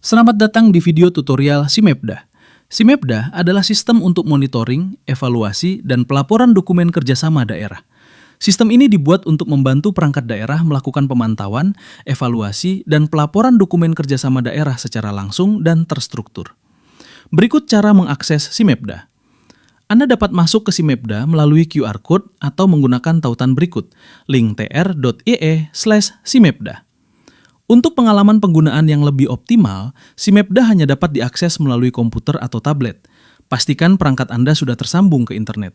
Selamat datang di video tutorial SIMEPDA. SIMEPDA adalah sistem untuk monitoring, evaluasi, dan pelaporan dokumen kerjasama daerah. Sistem ini dibuat untuk membantu perangkat daerah melakukan pemantauan, evaluasi, dan pelaporan dokumen kerjasama daerah secara langsung dan terstruktur. Berikut cara mengakses SIMEPDA. Anda dapat masuk ke SIMEPDA melalui QR Code atau menggunakan tautan berikut, link tr.ee/simepda. Untuk pengalaman penggunaan yang lebih optimal, SIMEPDA hanya dapat diakses melalui komputer atau tablet. Pastikan perangkat Anda sudah tersambung ke internet.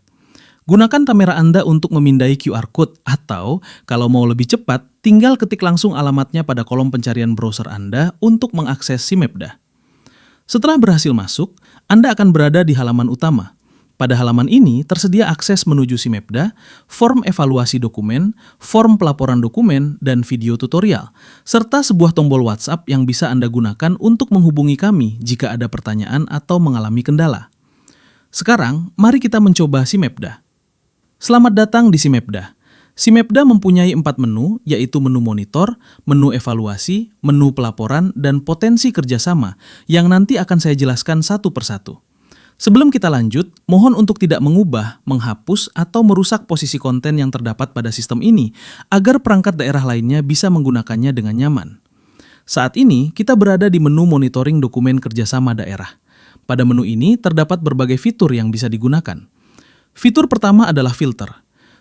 Gunakan kamera Anda untuk memindai QR Code atau, kalau mau lebih cepat, tinggal ketik langsung alamatnya pada kolom pencarian browser Anda untuk mengakses SIMEPDA. Setelah berhasil masuk, Anda akan berada di halaman utama. Pada halaman ini tersedia akses menuju SIMEPDA, form evaluasi dokumen, form pelaporan dokumen, dan video tutorial, serta sebuah tombol WhatsApp yang bisa Anda gunakan untuk menghubungi kami jika ada pertanyaan atau mengalami kendala. Sekarang, mari kita mencoba SIMEPDA. Selamat datang di SIMEPDA. SIMEPDA mempunyai 4 menu, yaitu menu monitor, menu evaluasi, menu pelaporan, dan potensi kerjasama, yang nanti akan saya jelaskan satu persatu. Sebelum kita lanjut, mohon untuk tidak mengubah, menghapus, atau merusak posisi konten yang terdapat pada sistem ini agar perangkat daerah lainnya bisa menggunakannya dengan nyaman. Saat ini, kita berada di menu monitoring dokumen kerjasama daerah. Pada menu ini terdapat berbagai fitur yang bisa digunakan. Fitur pertama adalah filter.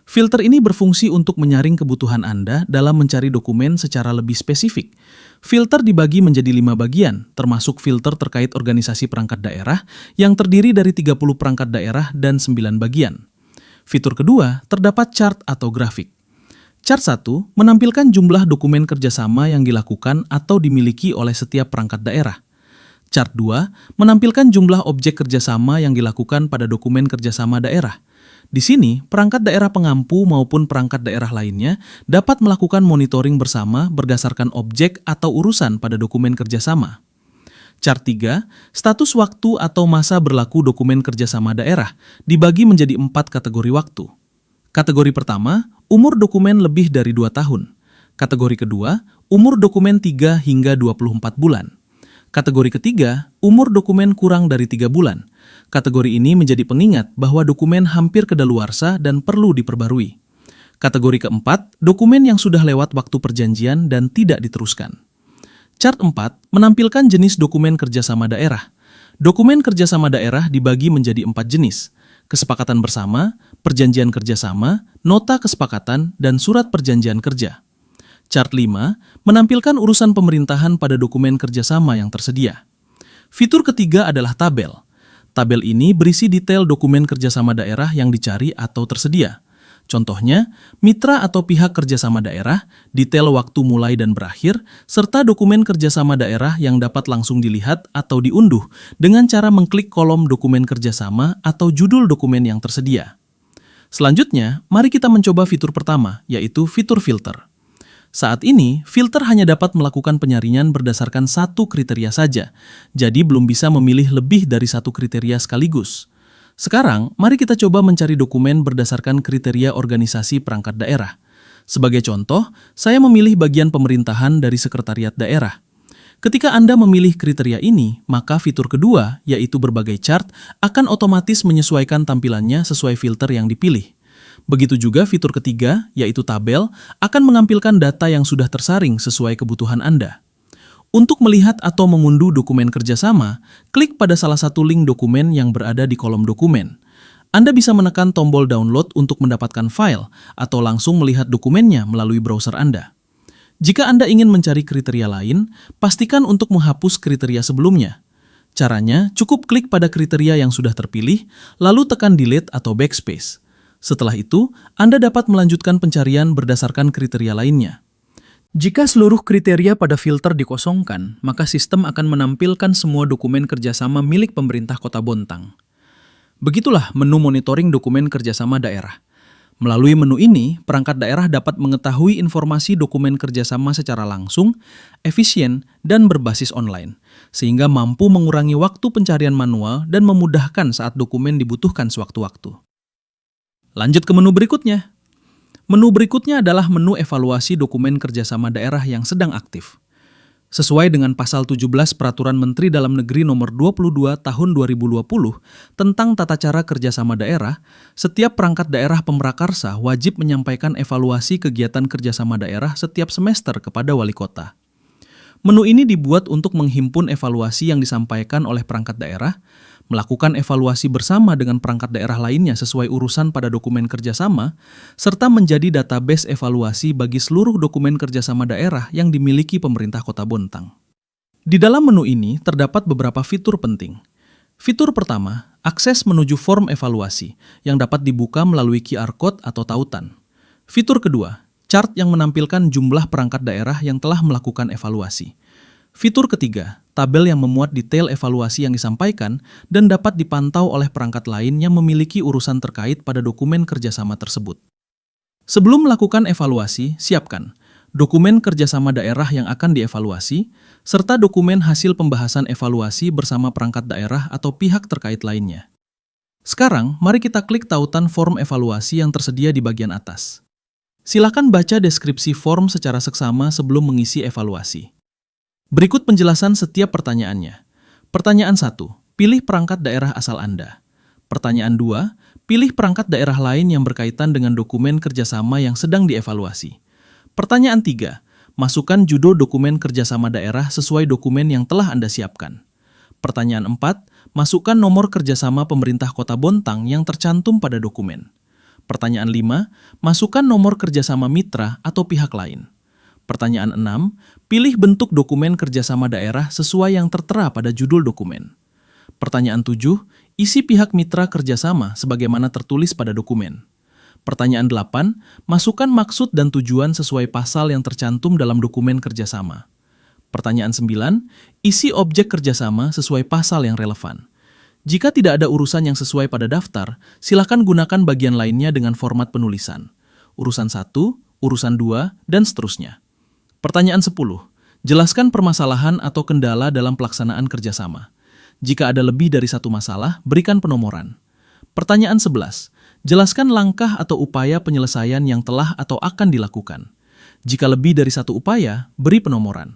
Filter ini berfungsi untuk menyaring kebutuhan Anda dalam mencari dokumen secara lebih spesifik. Filter dibagi menjadi 5 bagian, termasuk filter terkait organisasi perangkat daerah yang terdiri dari 30 perangkat daerah dan 9 bagian. Fitur kedua, terdapat chart atau grafik. Chart 1 menampilkan jumlah dokumen kerjasama yang dilakukan atau dimiliki oleh setiap perangkat daerah. Chart 2 menampilkan jumlah objek kerjasama yang dilakukan pada dokumen kerjasama daerah. Di sini, perangkat daerah pengampu maupun perangkat daerah lainnya dapat melakukan monitoring bersama berdasarkan objek atau urusan pada dokumen kerjasama. Chart 3, status waktu atau masa berlaku dokumen kerjasama daerah dibagi menjadi 4 kategori waktu. Kategori pertama, umur dokumen lebih dari 2 tahun. Kategori kedua, umur dokumen 3 hingga 24 bulan. Kategori ketiga, umur dokumen kurang dari 3 bulan. Kategori ini menjadi pengingat bahwa dokumen hampir kedaluarsa dan perlu diperbarui. Kategori keempat, dokumen yang sudah lewat waktu perjanjian dan tidak diteruskan. Chart 4 menampilkan jenis dokumen kerjasama daerah. Dokumen kerjasama daerah dibagi menjadi 4 jenis: kesepakatan bersama, perjanjian kerjasama, nota kesepakatan, dan surat perjanjian kerja. Chart 5 menampilkan urusan pemerintahan pada dokumen kerjasama yang tersedia. Fitur ketiga adalah tabel. Tabel ini berisi detail dokumen kerjasama daerah yang dicari atau tersedia. Contohnya, mitra atau pihak kerjasama daerah, detail waktu mulai dan berakhir, serta dokumen kerjasama daerah yang dapat langsung dilihat atau diunduh dengan cara mengklik kolom dokumen kerjasama atau judul dokumen yang tersedia. Selanjutnya, mari kita mencoba fitur pertama, yaitu fitur filter. Saat ini, filter hanya dapat melakukan penyaringan berdasarkan satu kriteria saja, jadi belum bisa memilih lebih dari satu kriteria sekaligus. Sekarang, mari kita coba mencari dokumen berdasarkan kriteria organisasi perangkat daerah. Sebagai contoh, saya memilih bagian pemerintahan dari sekretariat daerah. Ketika Anda memilih kriteria ini, maka fitur kedua, yaitu berbagai chart, akan otomatis menyesuaikan tampilannya sesuai filter yang dipilih. Begitu juga fitur ketiga, yaitu tabel, akan menampilkan data yang sudah tersaring sesuai kebutuhan Anda. Untuk melihat atau mengunduh dokumen kerjasama, klik pada salah satu link dokumen yang berada di kolom dokumen. Anda bisa menekan tombol download untuk mendapatkan file, atau langsung melihat dokumennya melalui browser Anda. Jika Anda ingin mencari kriteria lain, pastikan untuk menghapus kriteria sebelumnya. Caranya, cukup klik pada kriteria yang sudah terpilih, lalu tekan delete atau backspace. Setelah itu, Anda dapat melanjutkan pencarian berdasarkan kriteria lainnya. Jika seluruh kriteria pada filter dikosongkan, maka sistem akan menampilkan semua dokumen kerjasama milik pemerintah Kota Bontang. Begitulah menu monitoring dokumen kerjasama daerah. Melalui menu ini, perangkat daerah dapat mengetahui informasi dokumen kerjasama secara langsung, efisien, dan berbasis online, sehingga mampu mengurangi waktu pencarian manual dan memudahkan saat dokumen dibutuhkan sewaktu-waktu. Lanjut ke menu berikutnya. Menu berikutnya adalah menu evaluasi dokumen kerjasama daerah yang sedang aktif. Sesuai dengan pasal 17 Peraturan Menteri Dalam Negeri Nomor 22 Tahun 2020 tentang tata cara kerjasama daerah, setiap perangkat daerah pemrakarsa wajib menyampaikan evaluasi kegiatan kerjasama daerah setiap semester kepada wali kota. Menu ini dibuat untuk menghimpun evaluasi yang disampaikan oleh perangkat daerah, melakukan evaluasi bersama dengan perangkat daerah lainnya sesuai urusan pada dokumen kerjasama, serta menjadi database evaluasi bagi seluruh dokumen kerjasama daerah yang dimiliki pemerintah Kota Bontang. Di dalam menu ini terdapat beberapa fitur penting. Fitur pertama, akses menuju form evaluasi yang dapat dibuka melalui QR Code atau tautan. Fitur kedua, chart yang menampilkan jumlah perangkat daerah yang telah melakukan evaluasi. Fitur ketiga, tabel yang memuat detail evaluasi yang disampaikan dan dapat dipantau oleh perangkat lain yang memiliki urusan terkait pada dokumen kerjasama tersebut. Sebelum melakukan evaluasi, siapkan dokumen kerjasama daerah yang akan dievaluasi, serta dokumen hasil pembahasan evaluasi bersama perangkat daerah atau pihak terkait lainnya. Sekarang, mari kita klik tautan form evaluasi yang tersedia di bagian atas. Silakan baca deskripsi form secara seksama sebelum mengisi evaluasi. Berikut penjelasan setiap pertanyaannya. Pertanyaan 1, pilih perangkat daerah asal Anda. Pertanyaan 2, pilih perangkat daerah lain yang berkaitan dengan dokumen kerjasama yang sedang dievaluasi. Pertanyaan 3, masukkan judul dokumen kerjasama daerah sesuai dokumen yang telah Anda siapkan. Pertanyaan 4, masukkan nomor kerjasama pemerintah Kota Bontang yang tercantum pada dokumen. Pertanyaan 5, masukkan nomor kerjasama mitra atau pihak lain. Pertanyaan 6, pilih bentuk dokumen kerjasama daerah sesuai yang tertera pada judul dokumen. Pertanyaan 7, isi pihak mitra kerjasama sebagaimana tertulis pada dokumen. Pertanyaan 8, masukkan maksud dan tujuan sesuai pasal yang tercantum dalam dokumen kerjasama. Pertanyaan 9, isi objek kerjasama sesuai pasal yang relevan. Jika tidak ada urusan yang sesuai pada daftar, silakan gunakan bagian lainnya dengan format penulisan. Urusan 1, urusan 2, dan seterusnya. Pertanyaan 10. Jelaskan permasalahan atau kendala dalam pelaksanaan kerjasama. Jika ada lebih dari satu masalah, berikan penomoran. Pertanyaan 11. Jelaskan langkah atau upaya penyelesaian yang telah atau akan dilakukan. Jika lebih dari satu upaya, beri penomoran.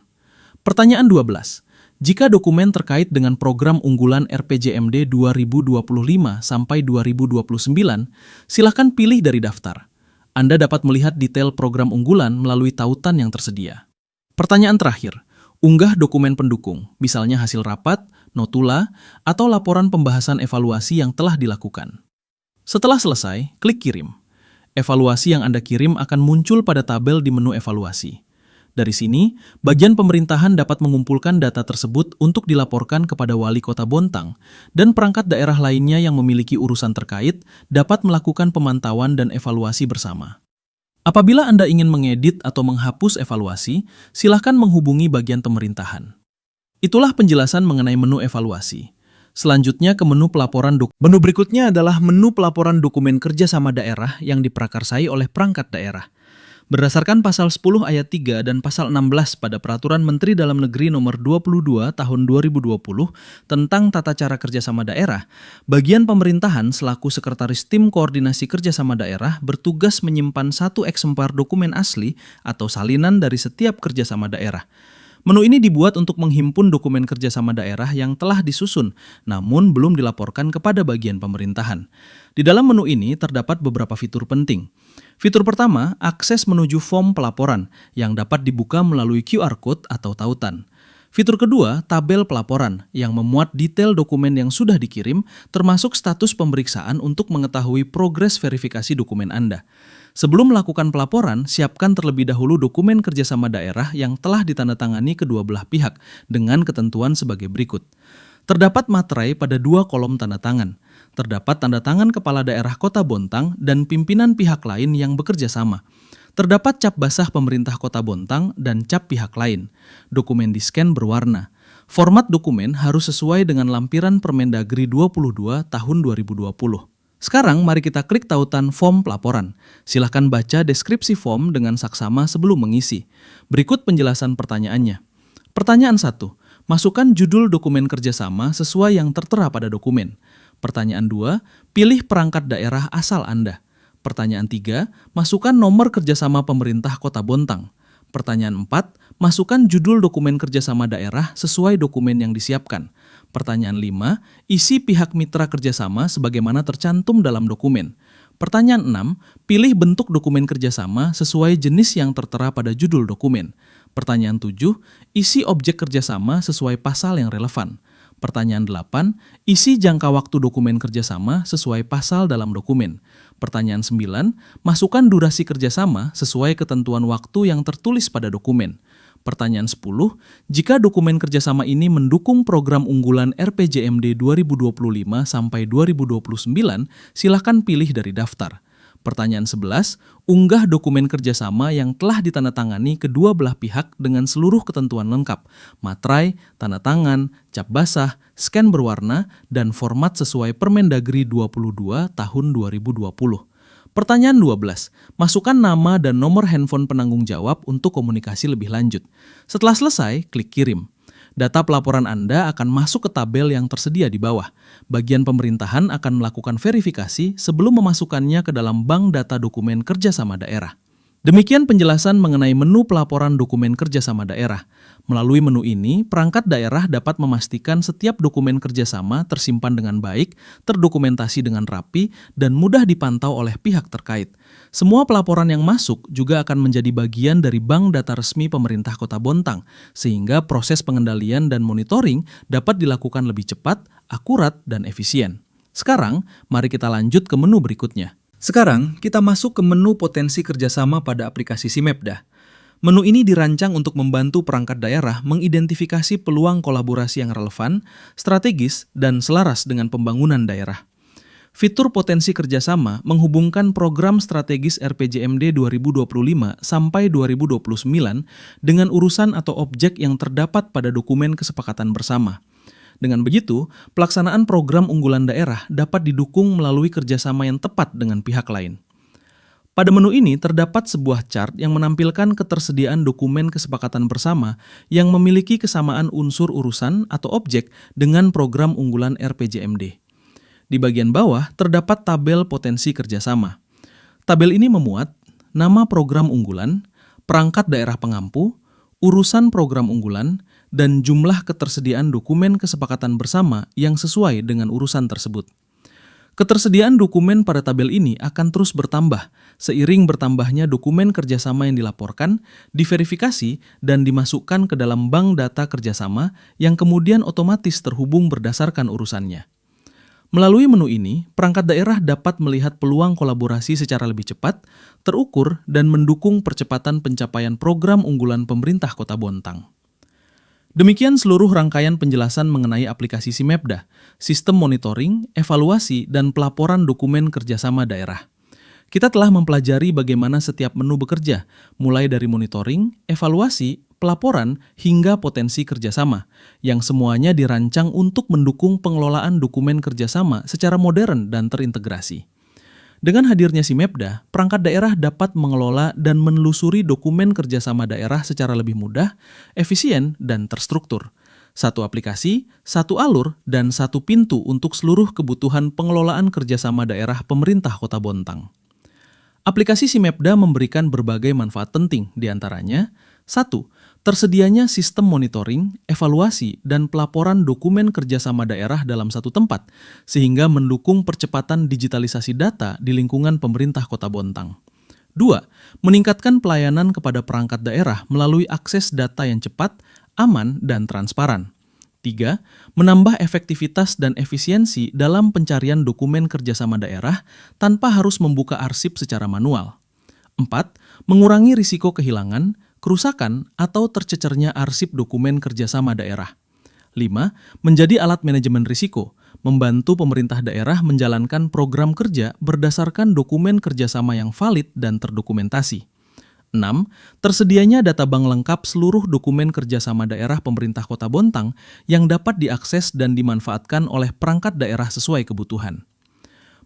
Pertanyaan 12. Jika dokumen terkait dengan program unggulan RPJMD 2025 sampai 2029, silakan pilih dari daftar. Anda dapat melihat detail program unggulan melalui tautan yang tersedia. Pertanyaan terakhir, unggah dokumen pendukung, misalnya hasil rapat, notula, atau laporan pembahasan evaluasi yang telah dilakukan. Setelah selesai, klik kirim. Evaluasi yang Anda kirim akan muncul pada tabel di menu evaluasi. Dari sini, bagian pemerintahan dapat mengumpulkan data tersebut untuk dilaporkan kepada Wali Kota Bontang, dan perangkat daerah lainnya yang memiliki urusan terkait dapat melakukan pemantauan dan evaluasi bersama. Apabila Anda ingin mengedit atau menghapus evaluasi, silakan menghubungi bagian pemerintahan. Itulah penjelasan mengenai menu evaluasi. Selanjutnya ke menu pelaporan dokumen. Menu berikutnya adalah menu pelaporan dokumen kerjasama daerah yang diprakarsai oleh perangkat daerah. Berdasarkan pasal 10 ayat 3 dan pasal 16 pada Peraturan Menteri Dalam Negeri Nomor 22 Tahun 2020 tentang tata cara kerjasama daerah, bagian pemerintahan selaku Sekretaris Tim Koordinasi Kerjasama Daerah bertugas menyimpan 1 eksemplar dokumen asli atau salinan dari setiap kerjasama daerah. Menu ini dibuat untuk menghimpun dokumen kerjasama daerah yang telah disusun, namun belum dilaporkan kepada bagian pemerintahan. Di dalam menu ini terdapat beberapa fitur penting. Fitur pertama, akses menuju form pelaporan yang dapat dibuka melalui QR Code atau tautan. Fitur kedua, tabel pelaporan yang memuat detail dokumen yang sudah dikirim, termasuk status pemeriksaan untuk mengetahui progres verifikasi dokumen Anda. Sebelum melakukan pelaporan, siapkan terlebih dahulu dokumen kerjasama daerah yang telah ditandatangani kedua belah pihak dengan ketentuan sebagai berikut. Terdapat materai pada 2 kolom tanda tangan. Terdapat tanda tangan Kepala Daerah Kota Bontang dan pimpinan pihak lain yang bekerja sama. Terdapat cap basah pemerintah Kota Bontang dan cap pihak lain. Dokumen di-scan berwarna. Format dokumen harus sesuai dengan lampiran Permendagri 22 tahun 2020. Sekarang mari kita klik tautan form pelaporan. Silahkan baca deskripsi form dengan saksama sebelum mengisi. Berikut penjelasan pertanyaannya. Pertanyaan 1. Masukkan judul dokumen kerjasama sesuai yang tertera pada dokumen. Pertanyaan 2. Pilih perangkat daerah asal Anda. Pertanyaan 3. Masukkan nomor kerjasama pemerintah Kota Bontang. Pertanyaan 4, masukkan judul dokumen kerjasama daerah sesuai dokumen yang disiapkan. Pertanyaan 5, isi pihak mitra kerjasama sebagaimana tercantum dalam dokumen. Pertanyaan 6, pilih bentuk dokumen kerjasama sesuai jenis yang tertera pada judul dokumen. Pertanyaan 7, isi objek kerjasama sesuai pasal yang relevan. Pertanyaan 8, isi jangka waktu dokumen kerjasama sesuai pasal dalam dokumen. Pertanyaan 9, masukkan durasi kerjasama sesuai ketentuan waktu yang tertulis pada dokumen. Pertanyaan 10, jika dokumen kerjasama ini mendukung program unggulan RPJMD 2025 sampai 2029, silakan pilih dari daftar. Pertanyaan 11, unggah dokumen kerjasama yang telah ditandatangani kedua belah pihak dengan seluruh ketentuan lengkap, materai, tanda tangan, cap basah, scan berwarna, dan format sesuai Permendagri 22 tahun 2020. Pertanyaan 12, masukkan nama dan nomor handphone penanggung jawab untuk komunikasi lebih lanjut. Setelah selesai, klik kirim. Data pelaporan Anda akan masuk ke tabel yang tersedia di bawah. Bagian pemerintahan akan melakukan verifikasi sebelum memasukkannya ke dalam bank data dokumen kerjasama daerah. Demikian penjelasan mengenai menu pelaporan dokumen kerjasama daerah. Melalui menu ini, perangkat daerah dapat memastikan setiap dokumen kerjasama tersimpan dengan baik, terdokumentasi dengan rapi, dan mudah dipantau oleh pihak terkait. Semua pelaporan yang masuk juga akan menjadi bagian dari bank data resmi pemerintah Kota Bontang, sehingga proses pengendalian dan monitoring dapat dilakukan lebih cepat, akurat, dan efisien. Sekarang, mari kita lanjut ke menu berikutnya. Sekarang, kita masuk ke menu potensi kerjasama pada aplikasi Simepda. Menu ini dirancang untuk membantu perangkat daerah mengidentifikasi peluang kolaborasi yang relevan, strategis, dan selaras dengan pembangunan daerah. Fitur potensi kerjasama menghubungkan program strategis RPJMD 2025 sampai 2029 dengan urusan atau objek yang terdapat pada dokumen kesepakatan bersama. Dengan begitu, pelaksanaan program unggulan daerah dapat didukung melalui kerjasama yang tepat dengan pihak lain. Pada menu ini terdapat sebuah chart yang menampilkan ketersediaan dokumen kesepakatan bersama yang memiliki kesamaan unsur urusan atau objek dengan program unggulan RPJMD. Di bagian bawah terdapat tabel potensi kerjasama. Tabel ini memuat nama program unggulan, perangkat daerah pengampu, urusan program unggulan, dan jumlah ketersediaan dokumen kesepakatan bersama yang sesuai dengan urusan tersebut. Ketersediaan dokumen pada tabel ini akan terus bertambah seiring bertambahnya dokumen kerjasama yang dilaporkan, diverifikasi, dan dimasukkan ke dalam bank data kerjasama yang kemudian otomatis terhubung berdasarkan urusannya. Melalui menu ini, perangkat daerah dapat melihat peluang kolaborasi secara lebih cepat, terukur, dan mendukung percepatan pencapaian program unggulan pemerintah Kota Bontang. Demikian seluruh rangkaian penjelasan mengenai aplikasi Simepda, sistem monitoring, evaluasi, dan pelaporan dokumen kerjasama daerah. Kita telah mempelajari bagaimana setiap menu bekerja, mulai dari monitoring, evaluasi, pelaporan, hingga potensi kerjasama, yang semuanya dirancang untuk mendukung pengelolaan dokumen kerjasama secara modern dan terintegrasi. Dengan hadirnya Simepda, perangkat daerah dapat mengelola dan menelusuri dokumen kerjasama daerah secara lebih mudah, efisien, dan terstruktur. Satu aplikasi, satu alur, dan satu pintu untuk seluruh kebutuhan pengelolaan kerjasama daerah pemerintah Kota Bontang. Aplikasi Simepda memberikan berbagai manfaat penting, diantaranya 1. Tersedianya sistem monitoring, evaluasi, dan pelaporan dokumen kerjasama daerah dalam satu tempat, sehingga mendukung percepatan digitalisasi data di lingkungan pemerintah Kota Bontang. 2. Meningkatkan pelayanan kepada perangkat daerah melalui akses data yang cepat, aman, dan transparan. 3. Menambah efektivitas dan efisiensi dalam pencarian dokumen kerjasama daerah tanpa harus membuka arsip secara manual. 4. Mengurangi risiko kehilangan, kerusakan, atau tercecernya arsip dokumen kerjasama daerah. 5. Menjadi alat manajemen risiko, membantu pemerintah daerah menjalankan program kerja berdasarkan dokumen kerjasama yang valid dan terdokumentasi. 6. Tersedianya data bank lengkap seluruh dokumen kerjasama daerah pemerintah Kota Bontang yang dapat diakses dan dimanfaatkan oleh perangkat daerah sesuai kebutuhan.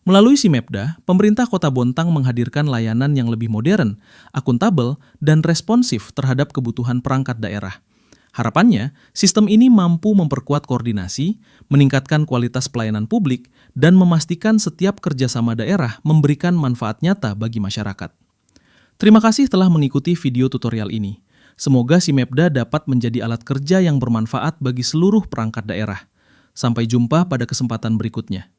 Melalui Simepda, pemerintah Kota Bontang menghadirkan layanan yang lebih modern, akuntabel, dan responsif terhadap kebutuhan perangkat daerah. Harapannya, sistem ini mampu memperkuat koordinasi, meningkatkan kualitas pelayanan publik, dan memastikan setiap kerjasama daerah memberikan manfaat nyata bagi masyarakat. Terima kasih telah mengikuti video tutorial ini. Semoga SIMEPDA dapat menjadi alat kerja yang bermanfaat bagi seluruh perangkat daerah. Sampai jumpa pada kesempatan berikutnya.